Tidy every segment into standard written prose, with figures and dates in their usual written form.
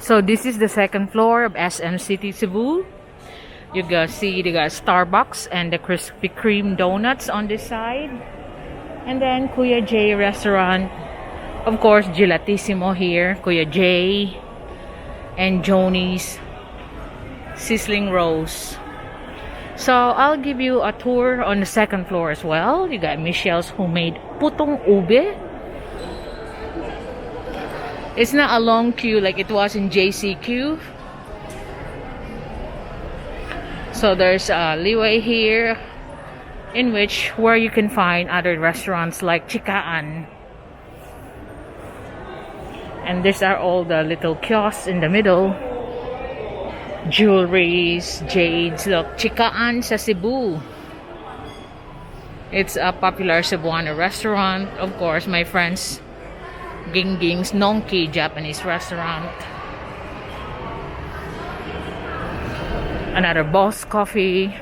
So this is the second floor of SM City Cebu. You guys see they got Starbucks and the Krispy Kreme donuts on this side. And then Kuya J restaurant. Of course, Gelatissimo here. Kuya J. And Joni's Sizzling Rose. So I'll give you a tour on the second floor as well. You got Michelle's homemade putong ube. It's not a long queue like it was in JCQ. So there's a leeway here in which where you can find other restaurants like Chikaan. And these are all the little kiosks in the middle. Jewelries, jades. Look, Chikaan sa Cebu. It's a popular Cebuano restaurant. Of course, my friends Ging's Nongki Japanese restaurant. Another Boss Coffee.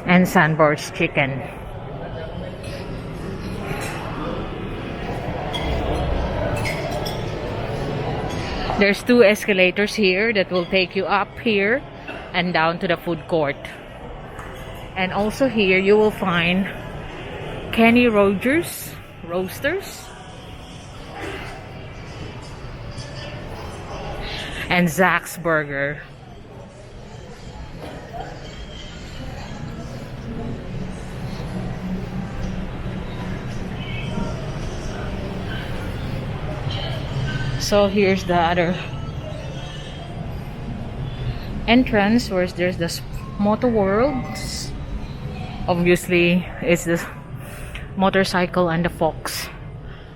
And Sandboard's Chicken. There's two escalators here that will take you up here and down to the food court. And also here you will find Kenny Rogers Roasters and Zach's Burger. So here's the other entrance where there's the Motor World. Obviously, it's the motorcycle and the Fox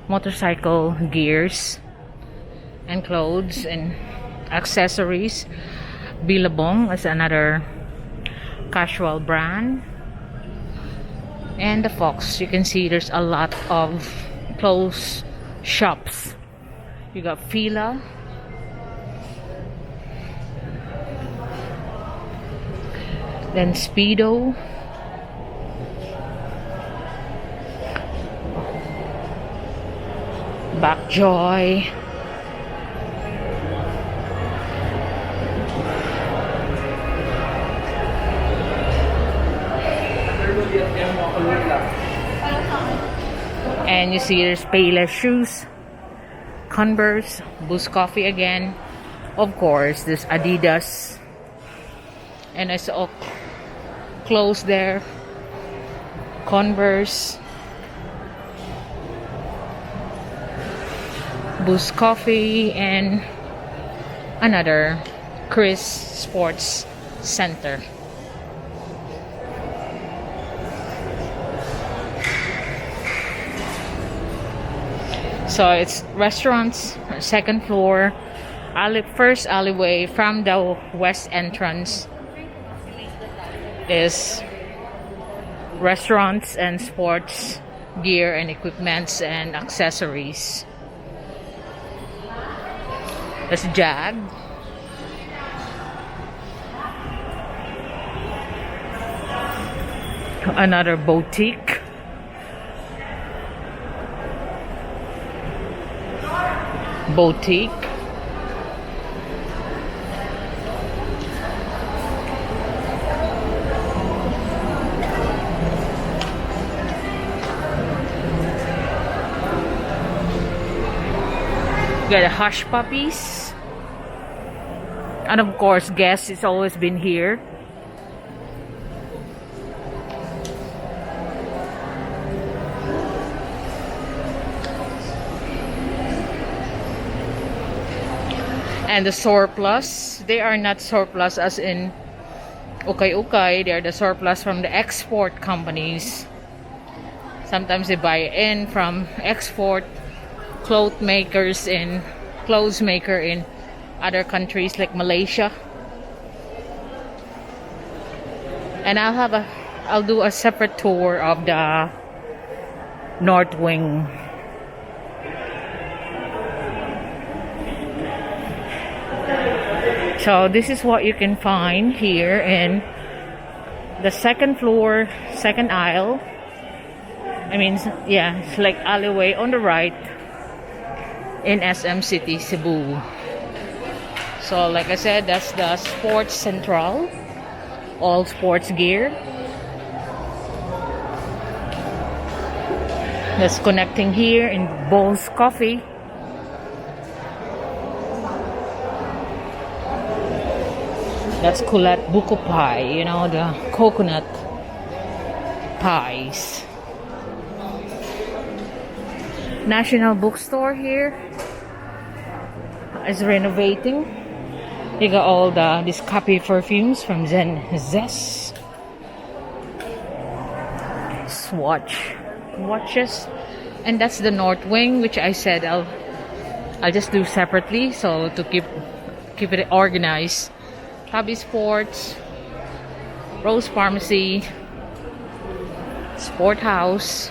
motorcycle gears and clothes and accessories. Billabong is another casual brand. And the Fox, you can see there's a lot of clothes shops. You got Fila, then Speedo, Backjoy, and you see there's Payless shoes, Converse, Boost Coffee again. Of course, there's Adidas. And I saw clothes there. Converse. Boost Coffee and another Chris Sports Center. So it's restaurants, second floor, first alleyway from the west entrance is restaurants and sports gear and equipments and accessories. There's Jag. Another boutique. Boutique. Got a Hush Puppies. And of course, Guess has always been here. And the surplus, they are not surplus as in ukay-ukay. They are the surplus from the export companies. Sometimes they buy in from export clothes maker in other countries like Malaysia. And I'll do a separate tour of the North Wing. So this is what you can find here in the second floor, second aisle. I mean, yeah, it's like alleyway on the right. in SM City, Cebu. So like I said, that's the Sports Central, all sports gear. That's connecting here in Bowls Coffee. That's Kulat Buko Pie, you know, the coconut pies. National Bookstore here is renovating. You got all these copy perfumes from Zen Zest. Watches, and that's the North Wing, which I said I'll just do separately, so to keep it organized. Hobby Sports, Rose Pharmacy, Sport House,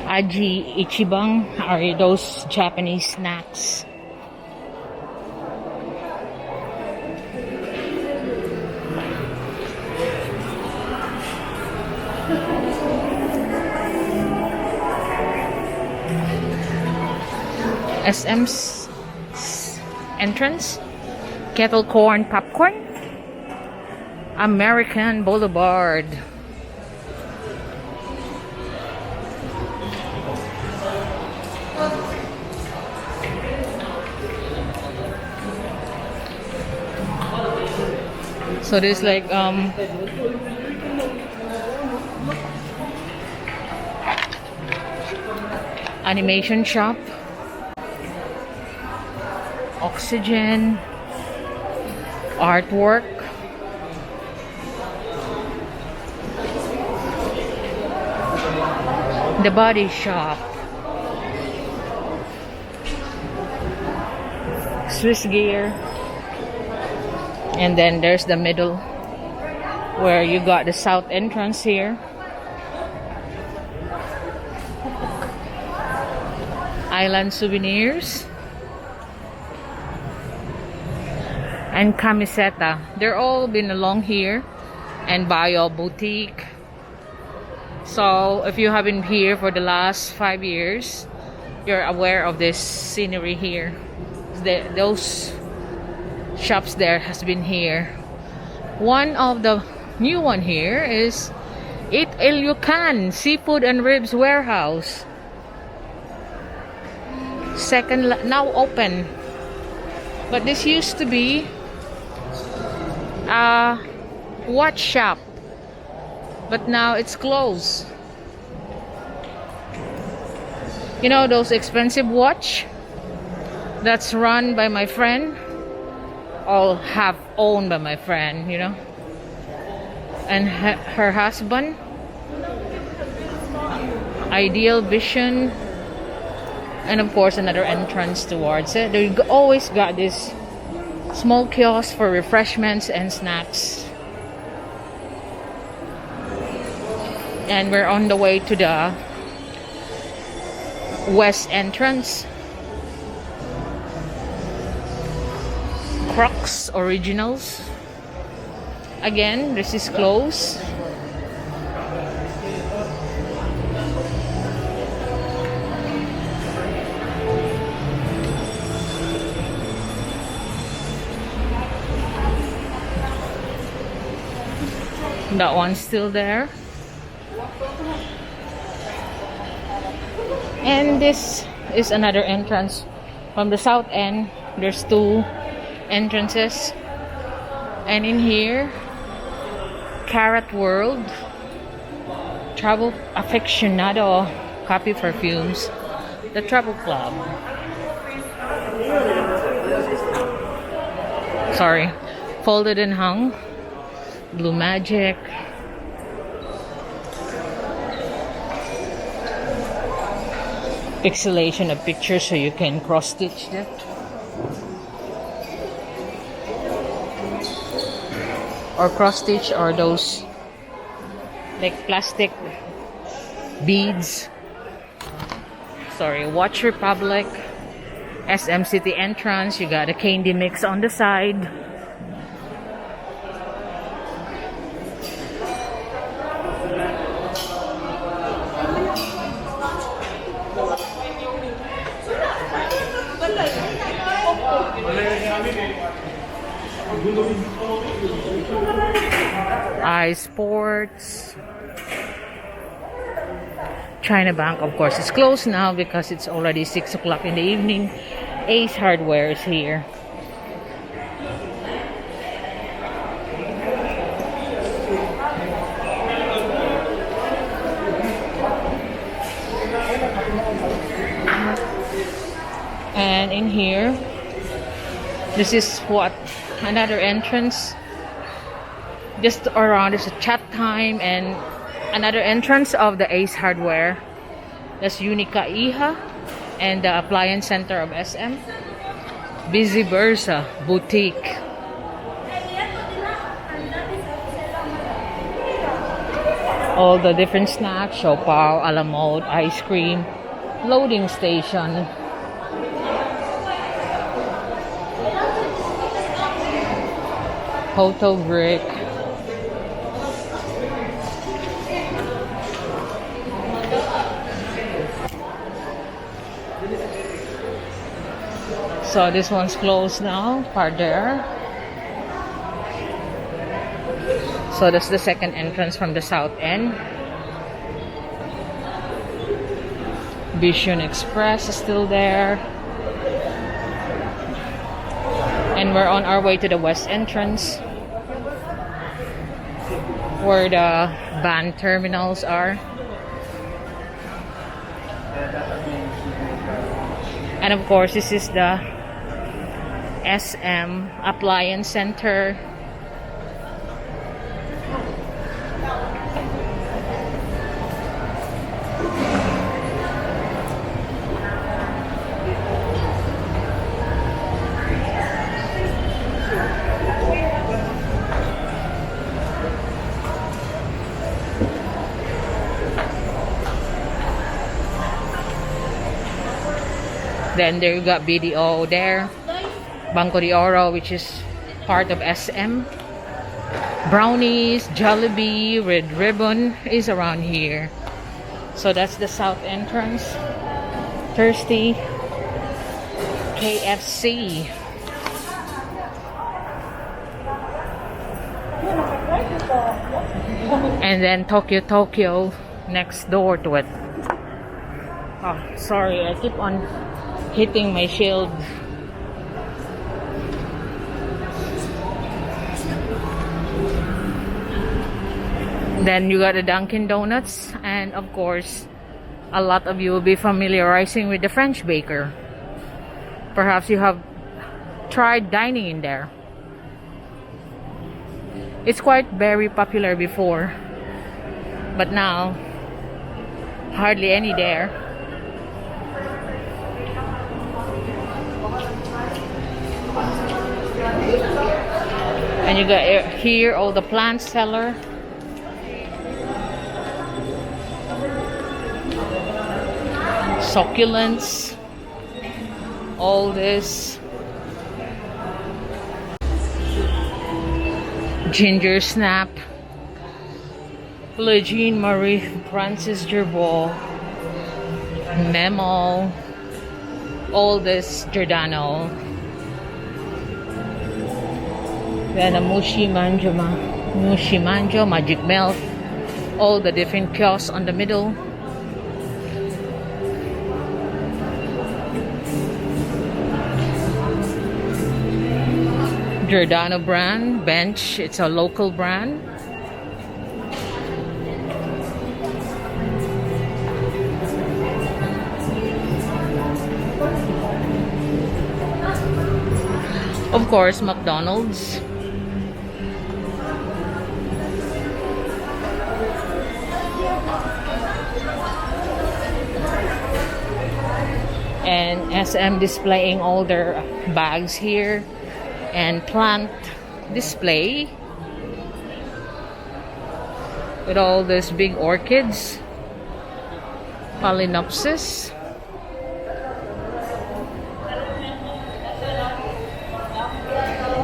Aji Ichibang are those Japanese snacks. SM's entrance, kettle corn popcorn, American Boulevard. So there's like animation shop, oxygen, artwork, the body shop, Swiss gear, and then there's the middle where you got the south entrance here. Island souvenirs and camiseta. They're all been along here, and Bio Boutique. So if you have been here for the last 5 years, you're aware of this scenery here. Those shops there has been here. One of the new one here is Eat El Yucan Seafood and Ribs Warehouse. Second, now open. But this used to be a watch shop, but now it's closed. You know those expensive watch that's run by my friend, all half owned by my friend, you know, and her husband. Ideal Vision, and of course another entrance towards it. They always got this small kiosk for refreshments and snacks. And we're on the way to the west entrance. Crocs Originals. Again, this is closed. That one's still there. And this is another entrance from the south end. There's 2 entrances, and in here, Carrot World, Travel Aficionado, Copy Perfumes, the Travel Club. Sorry, Folded and Hung, Blue Magic, pixelation of pictures so you can cross stitch them. Or cross stitch, or those like plastic beads. Sorry, Watch Republic, SM City entrance. You got a candy mix on the side. iSports. China Bank, of course, is closed now because it's already 6 o'clock in the evening. Ace Hardware is here. And in here, this is what another entrance. Just around is a chat time and another entrance of the Ace Hardware. That's Unica Iha and the Appliance Center of SM. Busy Versa Boutique. All the different snacks, Siopaw, Alamode, ice cream, loading station. Hotel Brick. So this one's closed now, part there. So that's the second entrance from the south end. Vision Express is still there. And we're on our way to the west entrance, where the van terminals are. And of course, this is the SM Appliance Center. Then there you got BDO there. Banco de Oro, which is part of SM. Brownies, Jollibee, Red Ribbon is around here. So that's the south entrance. Thirsty, KFC. And then Tokyo next door to it. Oh, sorry, I keep on hitting my shield. Then you got the Dunkin' Donuts, and of course, a lot of you will be familiarizing with the French Baker. Perhaps you have tried dining in there. It's quite very popular before, but now hardly any there. And you got here all the plant cellar. Succulents. All this. Ginger Snap. Le Jean Marie Francis Gervaux. Memo. All this Giordano. Then a Mushi Manjo, Magic Melt, all the different kiosks on the middle. Giordano brand, Bench, it's a local brand. Of course, McDonald's. And SM displaying all their bags here, and plant display with all these big orchids, Phalaenopsis.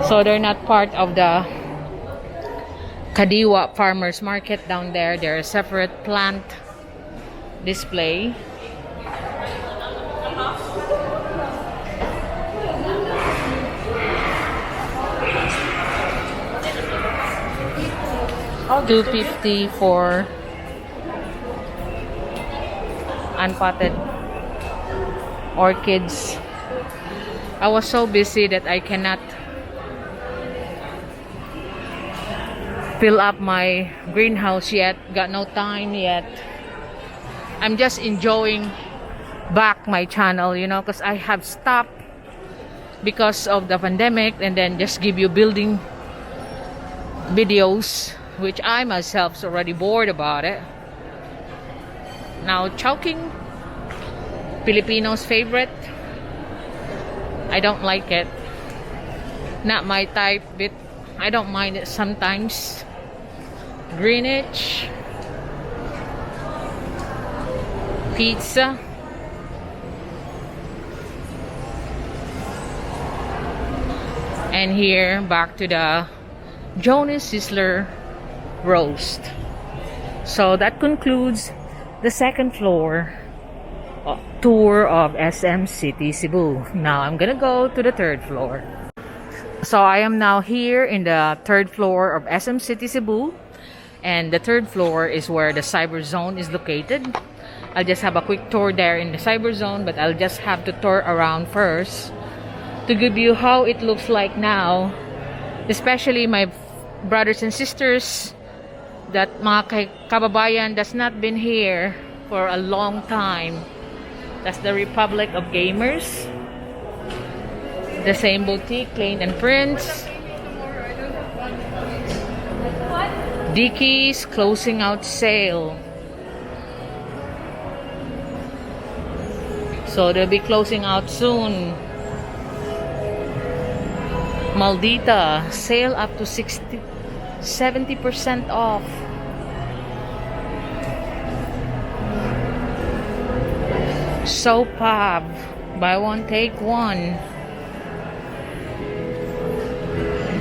So they're not part of the Kadiwa Farmers Market down there. They're a separate plant display. 250 for unpotted orchids. I was so busy that I cannot fill up my greenhouse yet. Got no time yet. I'm just enjoying back my channel, you know, because I have stopped because of the pandemic, and then just give you building videos, which I myself is already bored about it. Now choking, Filipinos favorite. I don't like it. Not my type, but I don't mind it sometimes. Greenwich. Pizza. And here, back to the Jonas Sizzler roast. So that concludes the second floor tour of SM City Cebu. Now I'm gonna go to the third floor. So I am now here in the third floor of SM City Cebu, and the third floor is where the cyber zone is located. I'll just have a quick tour there in the cyber zone, but I'll just have to tour around first to give you how it looks like now, especially my brothers and sisters that mga kababayan that's not been here for a long time. That's the Republic of Gamers. The same boutique, Plain and Prince. Dickies closing out sale. So they'll be closing out soon. Maldita, sale up to 70% off. Sopab, buy one take one.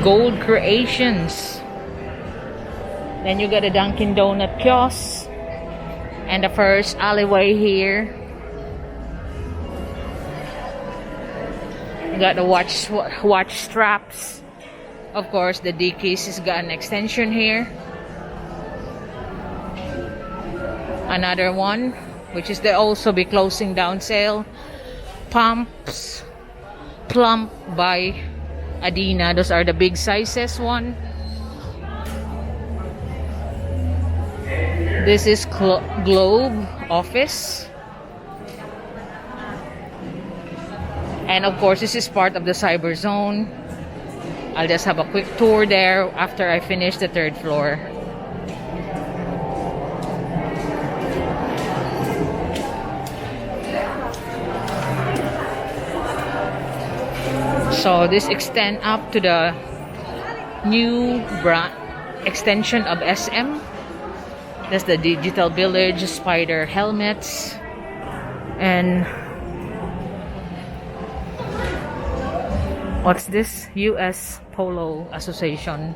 Gold Creations. Then you got a Dunkin' Donut kiosk and the first alleyway here. You got the watch straps. Of course, the Dickies has got an extension here. Another one, which is they also be closing down sale. Pumps, Plump by Adina. Those are the big sizes one. This is Globe Office. And of course, this is part of the cyber zone. I'll just have a quick tour there after I finish the third floor. So this extend up to the new brand extension of SM. That's the Digital Village, Spider helmets, and what's this? US Polo Association.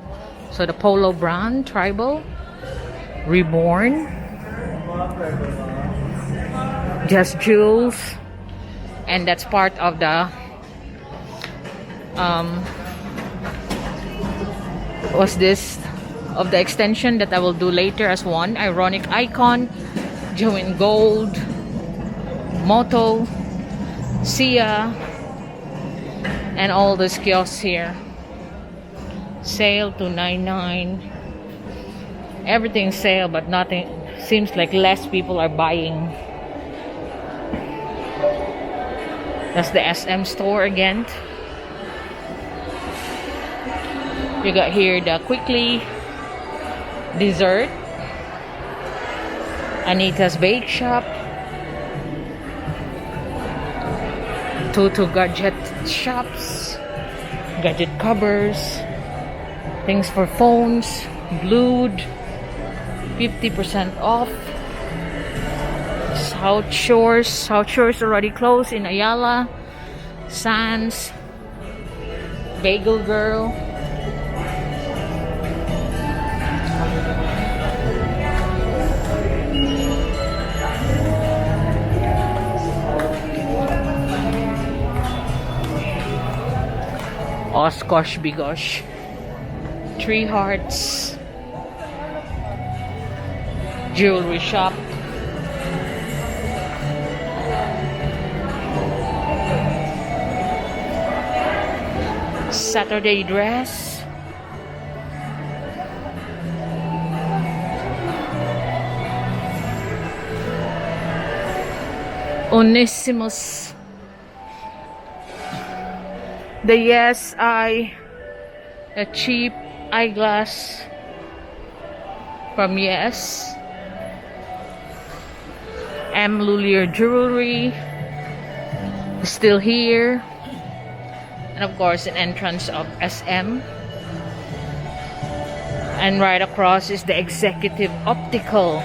So the Polo brand, Tribal, Reborn, Just Jewels, and that's part of the what's this? Of the extension that I will do later as one. Ironic Icon, Joe in Gold, Moto, Sia, and all those kiosks here. Sale to 99. Everything's sale, but nothing. Seems like less people are buying. That's the SM store again. You got here the Quickly Dessert, Anita's Bake Shop, Tutu Gadget Shops, Gadget Covers, things for phones, Blued, 50% off. South Shores already closed in Ayala, Sands, Bagel Girl. Oshkosh Bigosh, Tree Hearts, jewelry shop. Saturday dress. Onesimus. The Yes Eye, a cheap eyeglass from Yes. M. Lulier Jewelry is still here. And of course, an entrance of SM. And right across is the Executive Optical.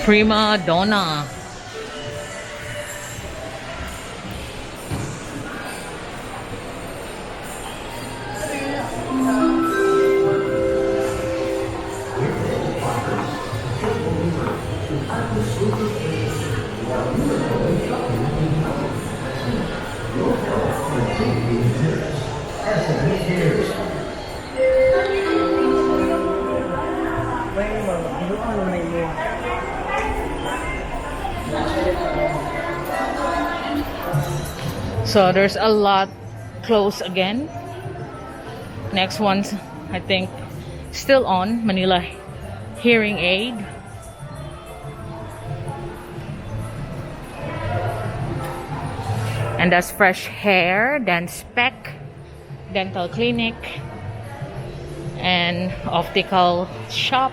Prima Donna. So there's a lot close again. Next one's, I think, still on. Manila Hearing Aid. And that's Fresh Hair, then Spec, Dental Clinic, and Optical Shop.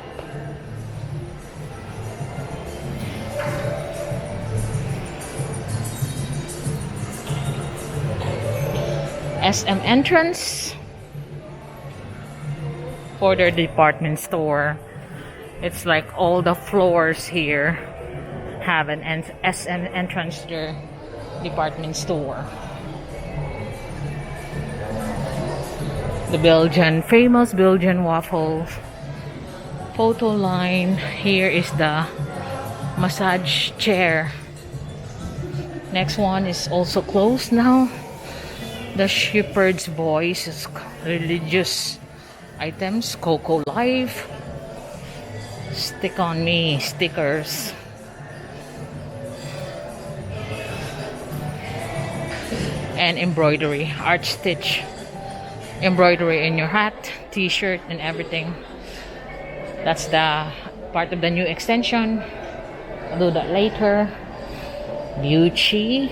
SM entrance for their department store. It's like all the floors here have an SM entrance to their department store. The famous Belgian waffle photo line. Here is the massage chair. Next one is also closed now. The Shepherd's Voice is religious items. Coco Life. Stick on Me stickers. And embroidery, art stitch embroidery in your hat, t-shirt, and everything. That's the part of the new extension. I'll do that later. Beauty.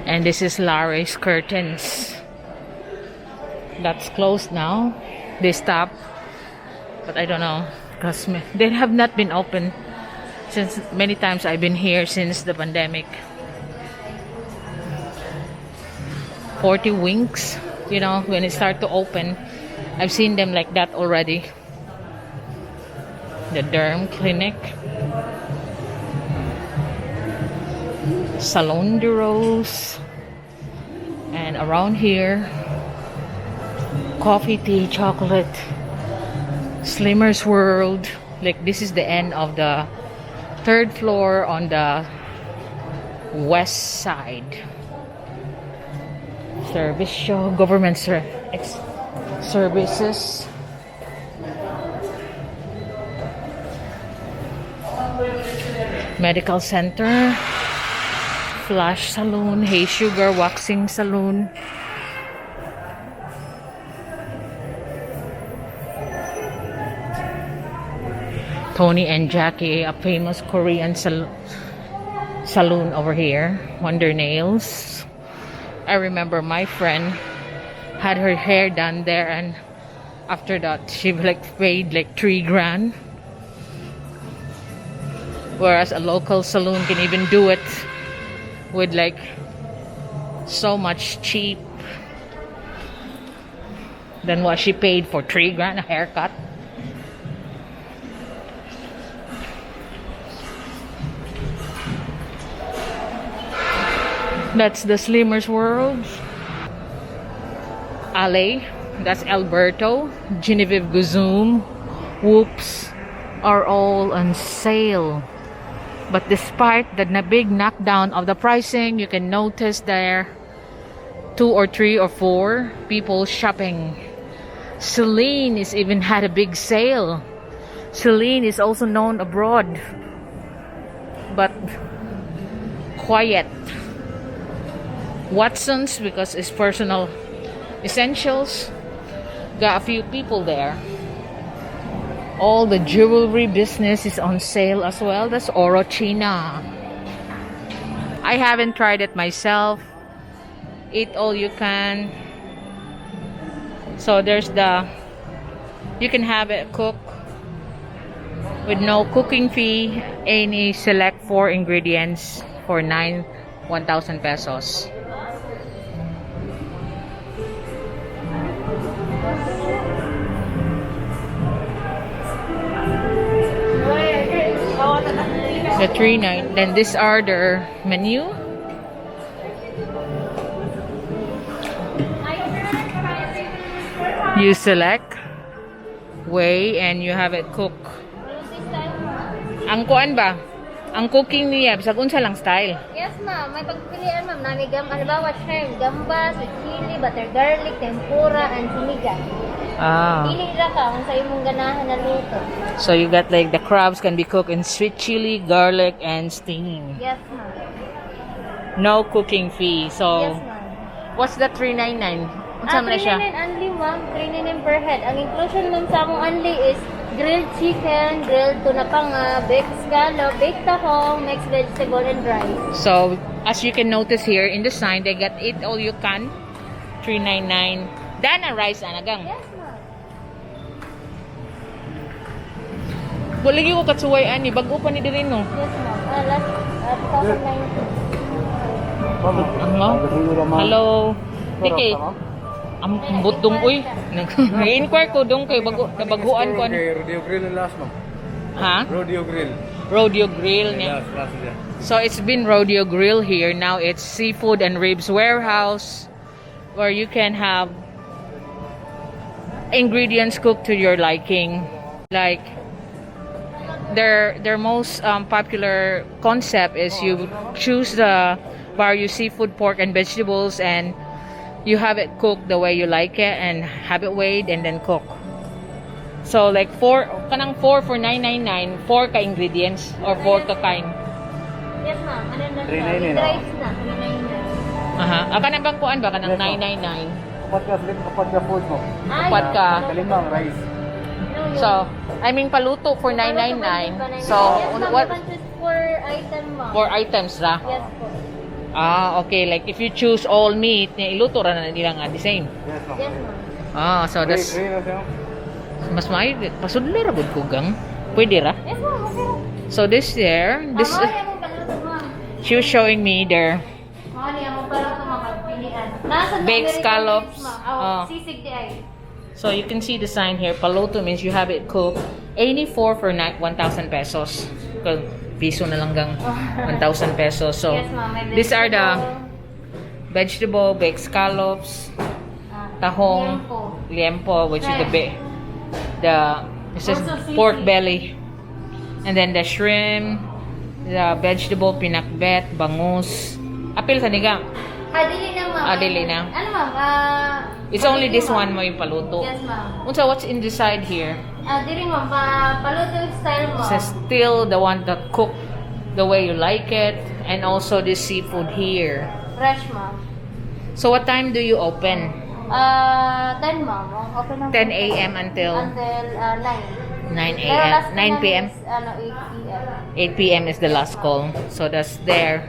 And this is Larry's Curtains. That's closed now. They stopped, but I don't know because they have not been open since many times I've been here since the pandemic. 40 Winks, you know, when it start to open, I've seen them like that already. The Derm Clinic, Salon de Rose, and around here, coffee, tea, chocolate, Slimmer's World. Like this is the end of the third floor on the west side. Service show, government services. Medical center, Flash Salon, Hey Sugar Waxing Salon. Tony and Jackie, a famous Korean saloon over here. Wonder Nails. I remember my friend had her hair done there, and after that she like paid like $3,000, whereas a local saloon can even do it with like so much cheap than what she paid for $3,000 a haircut. That's the Slimmers World. Ale, that's Alberto, Genevieve Guzum, Whoops are all on sale. But despite the big knockdown of the pricing, you can notice there 2 or 3 or 4 people shopping. Celine is even had a big sale. Celine is also known abroad, but quiet. Watson's, because it's personal essentials, got a few people there. All the jewelry business is on sale as well. That's Orochina. I haven't tried it myself. Eat all you can. So there's you can have it cooked with no cooking fee. Any select 4 ingredients for 1,000 pesos. The 3.9. Then these are their menu. You select, weigh, and you have it cooked. Ang kuan ba? Ang cooking niya, bisag unsa lang style. Yes, ma'am. May pagpilian, ma'am. Halimbawa, shrimp, gambas, with chili, butter garlic, tempura, and sinigang. Pili ra ka kung sa imong ganahan na luto. So you got like the crabs can be cooked in sweet chili, garlic, and steam. Yes, ma'am. No cooking fee. So Yes, ma'am. what's the 399? Unsa man na siya? 399 only, ma'am. 399 per head. Ang inclusion, ma'am, sa among only is grilled chicken, grilled tuna panga, baked scallop, baked tahong, mixed vegetable, and rice. So as you can notice here in the sign, they got eat all you can. 399. Dana rice anagang. Yes, ma'am. Wala ko katsuway ani bago pa ni diri no. Yes, ma'am. Last 2019. Hello. Diki. Ang butong uy. Nag-inquire ko dong kay baguan ko. Rodeo Grill na last, ma'am. Ha? Rodeo Grill. Rodeo Grill niya. Last niya. So it's been Rodeo Grill here. Now it's Seafood and Ribs Warehouse, where you can have ingredients cooked to your liking. Like their most popular concept is you choose the various seafood, pork, and vegetables, and you have it cooked the way you like it, and have it weighed and then cook. So like 4 for 999, 4 ka ingredients or 4 ka kind. Yes, ma'am. Ano na siya? 399, With rice na. 399. Aha. Kanang bang kuan ba kanang 999? Kapat ka food mo. Upat ka. Kalimang rice. So, I mean paluto for 999. So, what 4 item, ma'am. 4 items ra? Yes po. Okay, like if you choose all meat, iluto ra na nila nga the same. Yes, ma'am. Yes, ma'am. So that's Gray na siya. mas may pasudlo ra gud kugang. Pwede ra. Yes, ma'am. Okay. So this there, this Ma'am, ano yung paluto, ma'am? she was showing me their Ano yung paluto, ma'am? Pagpilian. Nasa baked American scallops. mix, ma'am. Sisig di ay. So you can see the sign here. Paluto means you have it cooked. 84 for 1,000 pesos. Piso na lang gang 1,000 pesos. So Yes, ma'am. May these are the vegetable, vegetable, baked scallops, tahong, liempo, which is this is Also pork sisig. belly, and then the shrimp, the vegetable pinakbet, bangus. Apil sa niga. Dili na, ma'am. Dili na. Ano, ma'am? It's only this ma'am. one mo yung paluto. Yes, ma'am. Unsa what's in the side here? Dili, ma'am. Paluto style, ma'am. So still the one that cook the way you like it, and also this seafood here. Fresh, ma'am. So what time do you open? 10, ma'am. Open ng 10 a.m. until 9. 9 Pero last a.m. 9 p.m. is, 8 p.m. 8 p.m. is the last call. So that's there.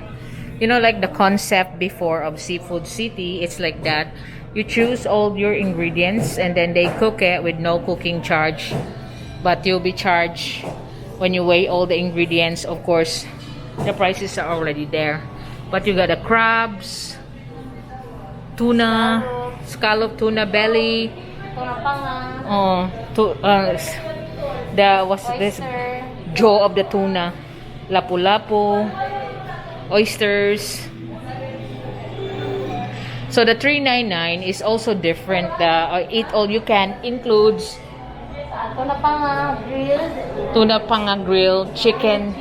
You know, like the concept before of Seafood City, it's like that. You choose all your ingredients and then they cook it with no cooking charge. But you'll be charged when you weigh all the ingredients. Of course, the prices are already there. But you got the crabs, tuna, scallop tuna belly. Tuna panga. What's this? Oyster. Jaw of the tuna, lapu-lapu, oysters, So the 399 is also different. The eat all you can includes Tuna pang grilled. tuna panga grilled chicken,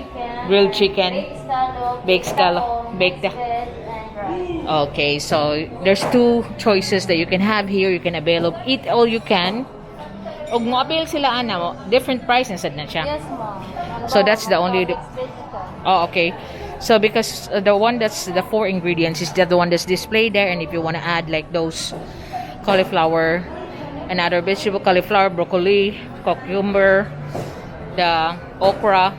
grilled chicken, baked scallop, baked. and rice. Okay, so there's two choices that you can have here. You can avail of eat all you can. Og mo avail sila ana mo, different price na sad na siya. Yes, ma'am. So that's the only. Vegetable. Oh, okay. So because the one that's the 4 ingredients is the one that's displayed there, and if you want to add like those cauliflower and other vegetable, cauliflower, broccoli, cucumber, the okra,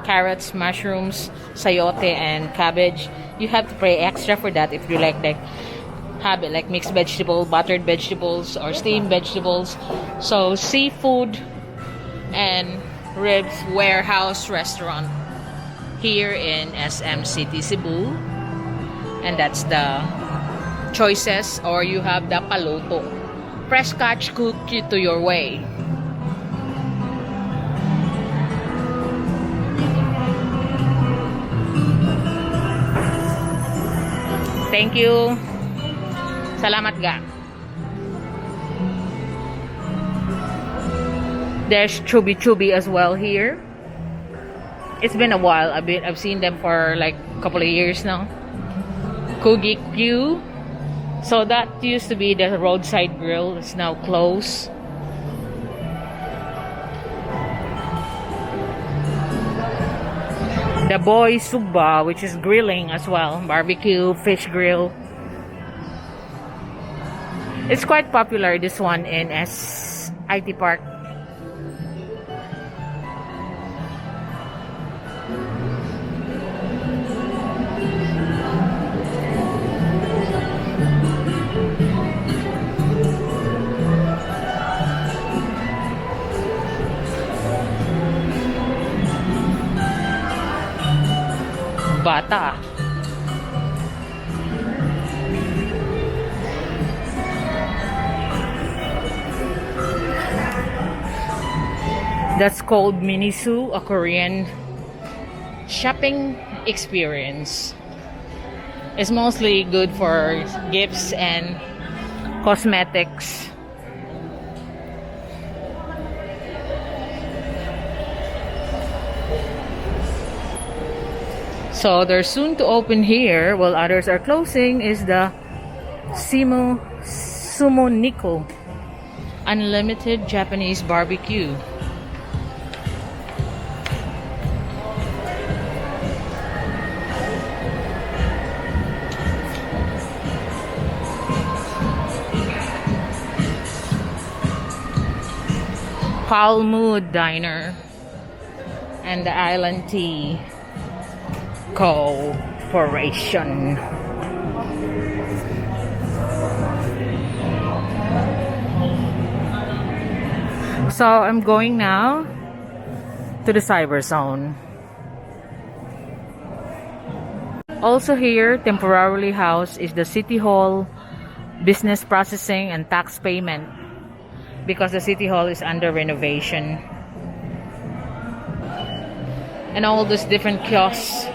carrots, mushrooms, sayote, and cabbage, you have to pay extra for that if you like have it like mixed vegetable, buttered vegetables, or steamed vegetables. So seafood and ribs warehouse restaurant here in SM City, Cebu, and that's the choices. Or you have the paluto, fresh catch cooked to your way. Thank you. Salamat ga. There's Chubby Chubby as well here. It's been a while. I've seen them for like a couple of years now. Kugi Q. So that used to be the roadside grill. It's now closed. The Boy Suba, which is grilling as well. Barbecue, fish grill. It's quite popular, this one in IT Park. Bata. That's called Minisu, a Korean shopping experience. It's mostly good for gifts and cosmetics. So they're soon to open here while others are closing is the Sumo Nico Unlimited Japanese Barbecue. Palmood Diner and the Island Tea Corporation. So I'm going now to the Cyber Zone. Also here, temporarily housed is the City Hall Business Processing and Tax Payment, because the City Hall is under renovation. And all those different kiosks,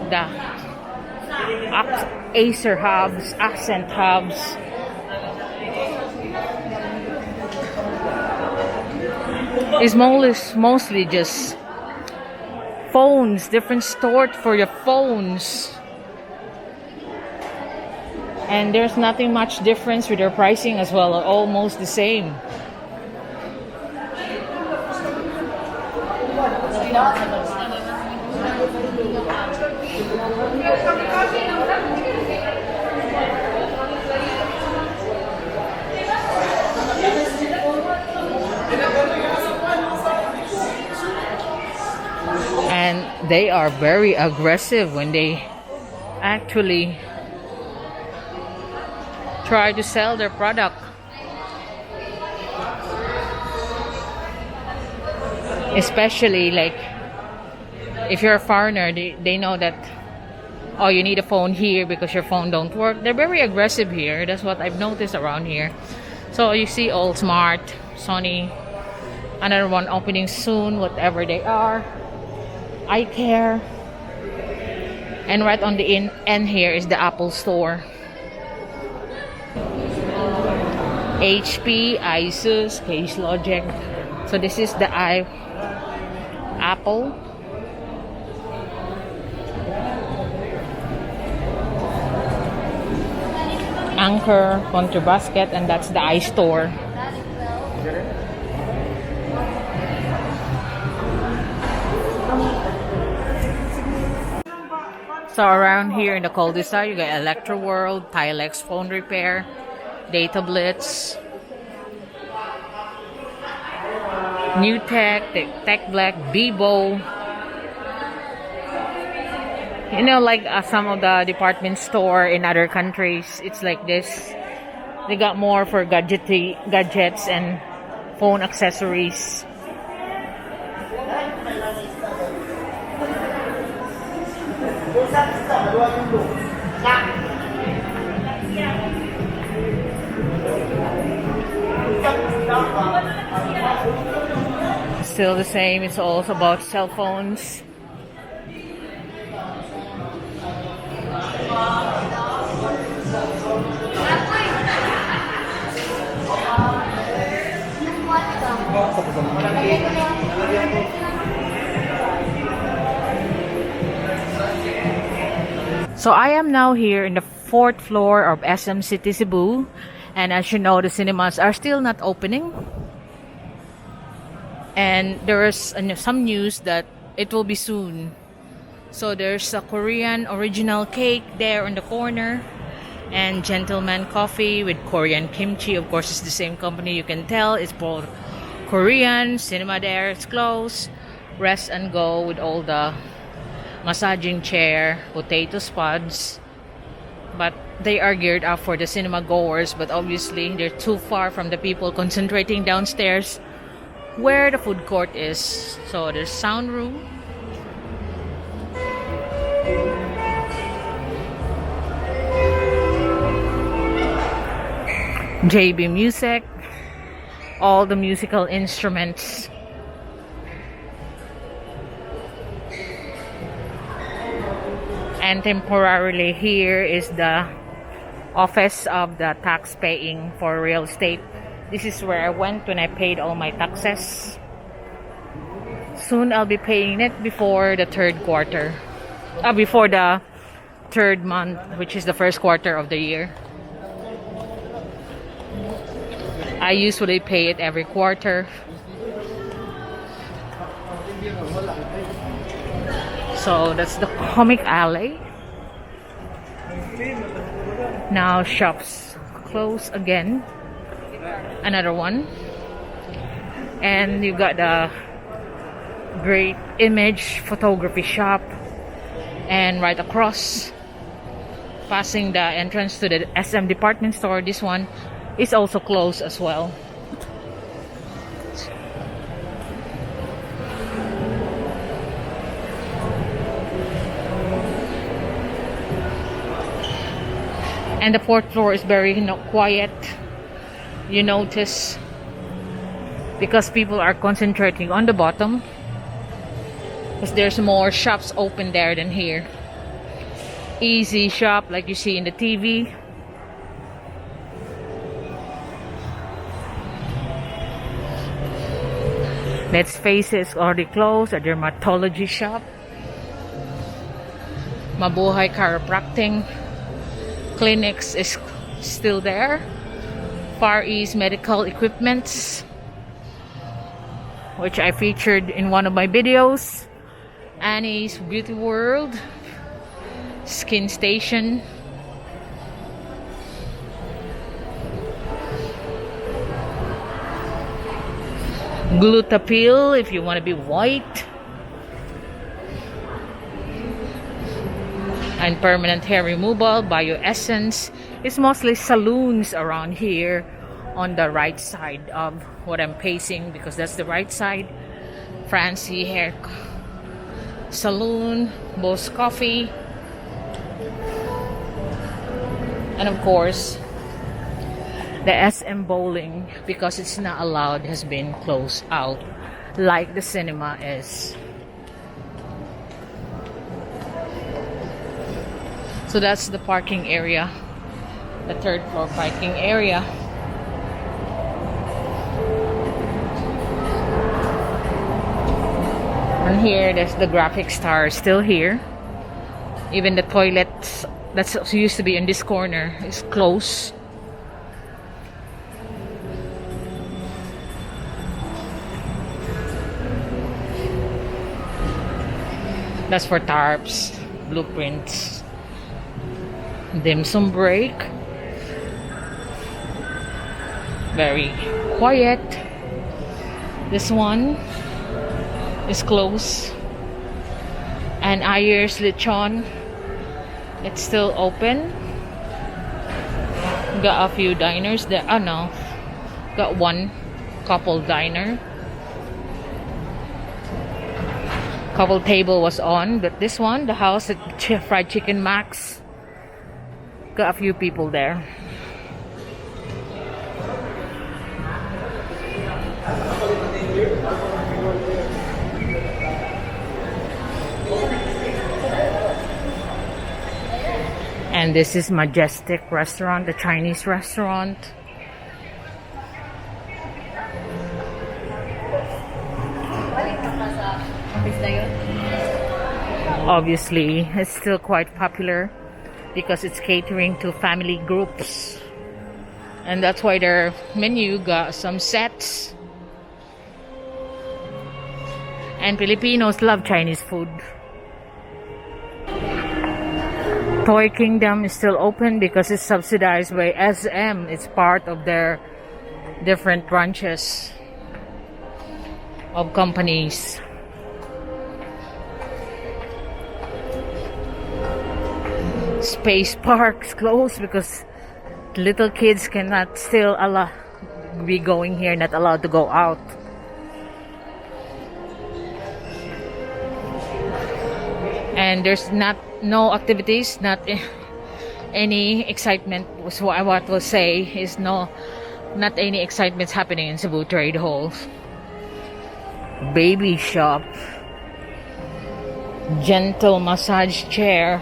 the Acer hubs, Accent hubs, is mostly just phones, different stores for your phones. And there's nothing much difference with their pricing as well, almost the same. And they are very aggressive when they actually try to sell their product. Especially like if you're a foreigner, they know that, oh, you need a phone here because your phone don't work. They're very aggressive here. That's what I've noticed around here. So you see All Smart, Sony, another one opening soon, whatever they are. iCare. And right on the end here is the Apple store. HP, Asus, Case Logic. So this is the Apple. Anchor, Counter Basket, and that's the iStore. So around here in the cul-de-sac, you got Electro World, Tilex Phone Repair, Data Blitz, New Tech, Tech Black, Bebo. You know, like some of the department store in other countries, it's like this. They got more for gadgets and phone accessories. Still the same, it's also about cell phones. So I am now here in the 4th floor of SM City Cebu, and as you know, the cinemas are still not opening. And there is some news that it will be soon. So there's a Korean original cake there on the corner, and Gentleman Coffee with Korean kimchi. Of course, it's the same company. You can tell it's both Korean. Cinema there is closed. Rest and Go with all the massaging chair, potato spuds. But they are geared up for the cinema goers. But obviously, they're too far from the people concentrating downstairs where the food court is. So there's sound room. JB Music, all the musical instruments. And temporarily here is the office of the tax paying for real estate. This is where I went when I paid all my taxes. Soon I'll be paying it before the third quarter. Before the third month, which is the first quarter of the year. I usually pay it every quarter. So that's the comic alley. Now shops close again. Another one. And you got the great image photography shop. And right across, passing the entrance to the SM department store, this one is also closed as well. And the 4th floor is very quiet. You notice, because people are concentrating on the bottom, because there's more shops open there than here. Easy shop like you see in the TV. Let's Face It is already closed. A dermatology shop. Mabuhay Chiropractic Clinics is still there. Far East Medical Equipments, which I featured in one of my videos. Annie's Beauty World. Skin Station. Glutapil if you want to be white. And permanent hair removal, Bioessence. It's mostly saloons around here on the right side of what I'm facing, because that's the right side. Francie Hair Saloon, Boss Coffee, and of course the SM Bowling, because it's not allowed, has been closed out like the cinema is. So that's the parking area, the 3rd floor parking area. And here, there's the graphic star still here. Even the toilet that's used to be in this corner is closed. That's for tarps, blueprints. Dim sum break. Very quiet. This one is closed. And Ayers Lechon, it's still open. Got a few diners there. Oh no, got one couple diner. Couple table was on, but this one, the house at Fried Chicken Max, got a few people there. And this is Majestic Restaurant, the Chinese restaurant. Obviously, it's still quite popular because it's catering to family groups. And that's why their menu got some sets. And Filipinos love Chinese food. Toy Kingdom is still open because it's subsidized by SM. It's part of their different branches of companies. Space Park's closed because little kids cannot still be going here, not allowed to go out. And there's no activities, not any excitement. Was what I want to say is not any excitements happening in Cebu Trade Hall. Baby shop, gentle massage chair,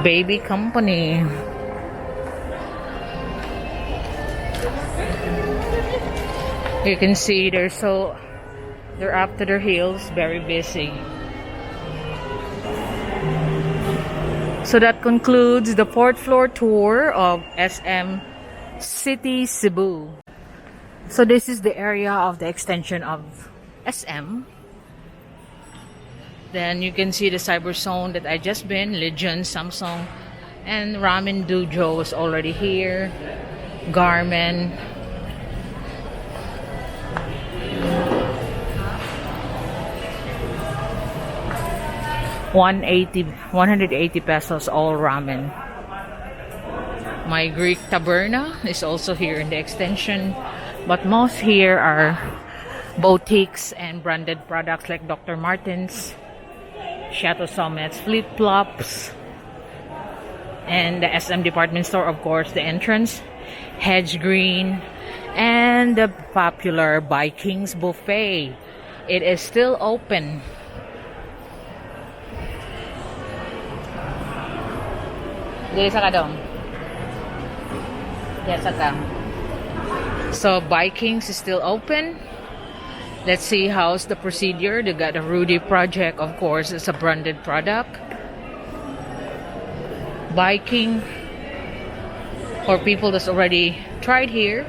baby company. You can see they're up to their heels, very busy. So that concludes the 4th floor tour of SM City Cebu. So this is the area of the extension of SM. Then you can see the cyber zone that I just been, Legion, Samsung, and Ramen Dojo is already here. Garmin. $180 pesos all ramen. My Greek Taberna is also here in the extension, but most here are boutiques and branded products like Dr. Martens, Chateau Sommet's, Flip Flops, and the SM department store, of course, the entrance, Hedge Green, and the popular Viking's buffet. It is still open. Yes, so Vikings is still open. Let's see how's the procedure. They got a Rudy Project, of course, it's a branded product. Viking, for people that's already tried here,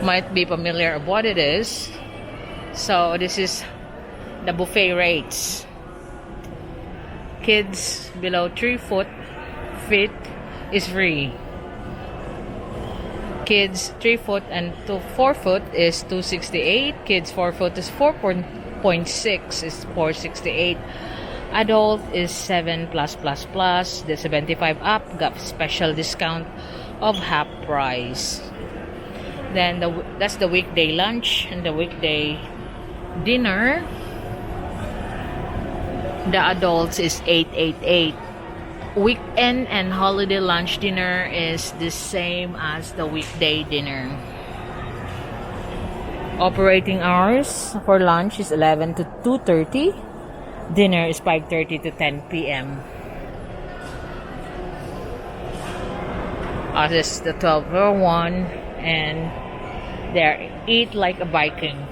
might be familiar of what it is. So this is the buffet rates. Kids below 3 feet is free. Kids 3 foot and 4 foot is $268. Kids 4 foot is 4.6 is $468. Adult is 7+++. The 75 up got special discount of half price. Then that's the weekday lunch, and the weekday dinner. The adults is $888. Weekend and holiday lunch dinner is the same as the weekday dinner. Operating hours for lunch is 11 to 2:30. Dinner is 5:30 to 10 p.m. This is the 1201, and There, eat like a Viking.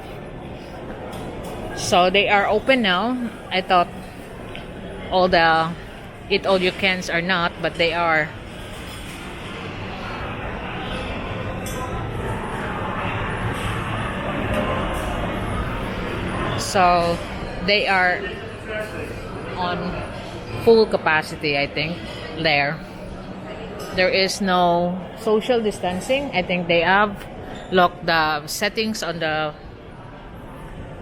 So they are open now. I thought all the eat all you cans are not, but they are. So they are on full capacity, I think. There is no social distancing. I think they have locked the settings on the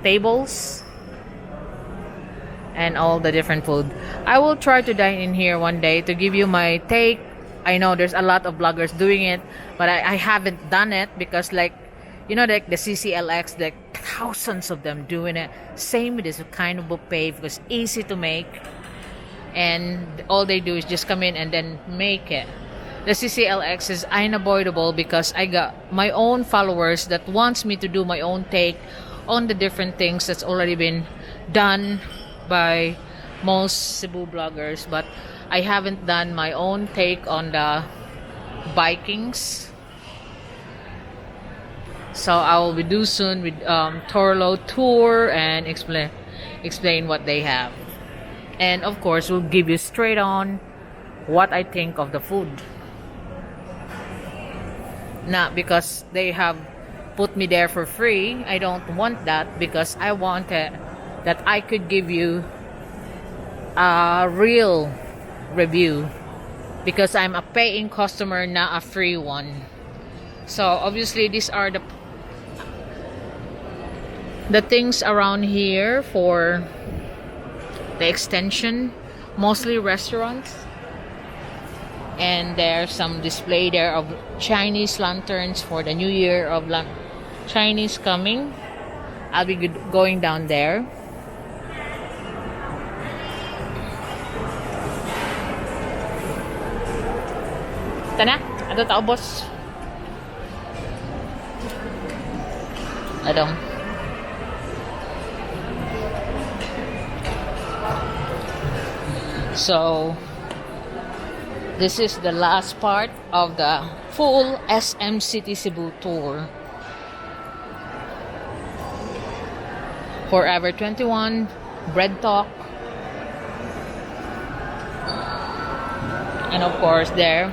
tables and all the different food. I will try to dine in here one day to give you my take. I know there's a lot of bloggers doing it, but I haven't done it because, like, you know, like the CCLX, like thousands of them doing it. Same with this kind of buffet because easy to make, and all they do is just come in and then make it. The CCLX is unavoidable because I got my own followers that wants me to do my own take on the different things that's already been done by most Cebu bloggers, but I haven't done my own take on the Vikings. So I will be do soon with Torlo tour and explain what they have, and of course we'll give you straight on what I think of the food. Not because they have put me there for free. I don't want that because I wanted that I could give you a real review because I'm a paying customer, not a free one. So obviously these are the things around here for the extension, mostly restaurants. And there's some display there of Chinese lanterns for the new year of Chinese coming. I'll be going down there. Tana, ano tao boss? Adong. So this is the last part of the full SM City Cebu tour. Forever 21, Bread Talk, and of course there,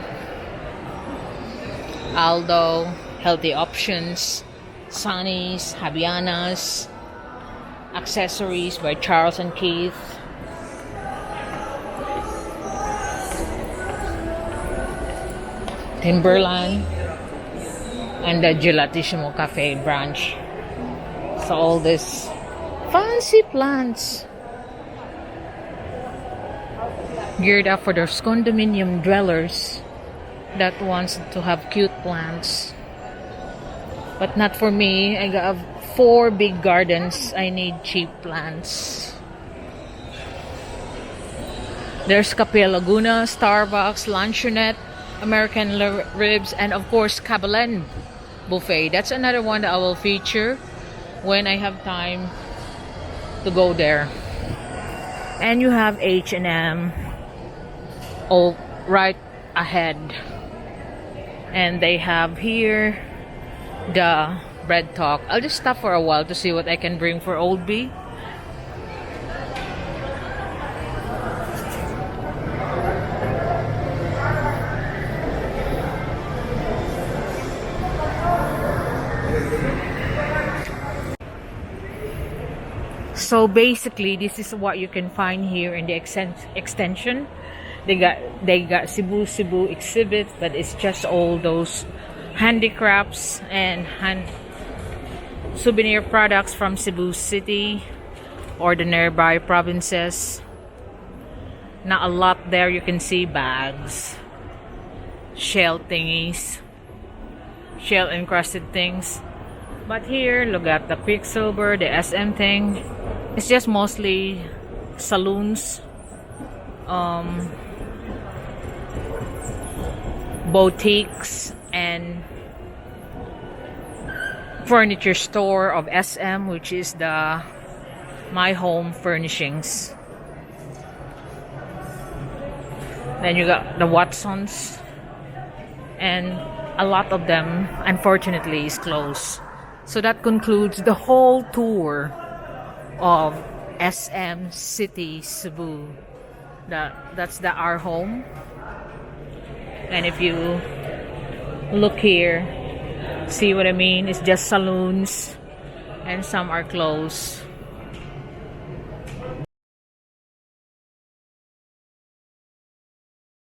Aldo, Healthy Options, Sunny's, Habianas, Accessories by Charles and Keith, Timberland, and the Gelatissimo Cafe branch. So all this fancy plants geared up for those condominium dwellers that wants to have cute plants. But not for me. I got 4 big gardens. I need cheap plants. There's Cafe Laguna, Starbucks, Luncheonette, American Ribs, and of course Kabalen Buffet. That's another one that I will feature when I have time to go there. And you have H&M all right ahead, and they have here the Bread Talk. I'll just stop for a while to see what I can bring for Old B. So basically, this is what you can find here in the extension. They got Cebu exhibit, but it's just all those handicrafts and souvenir products from Cebu City or the nearby provinces. Not a lot there. You can see bags, shell thingies, shell encrusted things. But here, look at the Quicksilver, the SM thing. It's just mostly saloons, boutiques, and furniture store of SM, which is the My Home Furnishings. Then you got the Watsons, and a lot of them unfortunately is closed. So that concludes the whole tour of SM City Cebu. That's our home. And if you look here, see what I mean? It's just saloons and some are closed.